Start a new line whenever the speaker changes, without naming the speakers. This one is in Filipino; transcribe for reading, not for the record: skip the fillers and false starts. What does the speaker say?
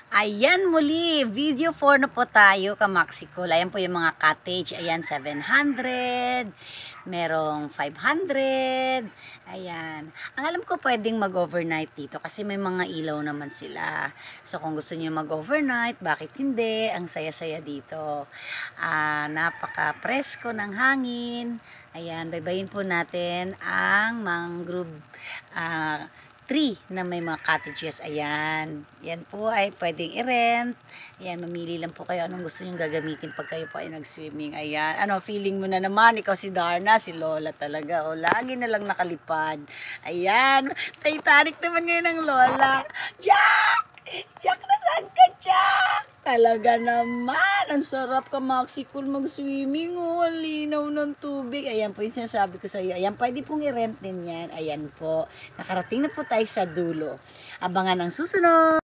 Ayan muli, video 4 na po tayo ka-Maxicol. Ayan po yung mga cottage. Ayan, 700. Merong 500. Ayan. Ang alam ko pwedeng mag-overnight dito kasi may mga ilaw naman sila. So kung gusto niyo mag-overnight, bakit hindi? Ang saya-saya dito. Napaka-presko ng hangin. Ayan, baybayin po natin ang mangrove tree na may mga cottages. Ayan. Yan po ay pwedeng i-rent. Ayan, mamili lang po kayo anong gusto nyo gagamitin pag kayo po ay nag-swimming. Ayan. Ano, feeling mo na naman, ikaw si Darna, si Lola talaga. O, lagi na lang nakalipad. Ayan. Titanic naman ngayon ng Lola. Jack! Jack, nasaan ka, Jack? Talaga naman. Ang sarap ka-Maxicol mag-swimming. Oh, ang linaw ng tubig. Ayan po yung sinasabi ko sa iyo. Ayan, pwede pong i-rent din yan. Ayan po. Nakarating na po tayo sa dulo. Abangan ang susunod.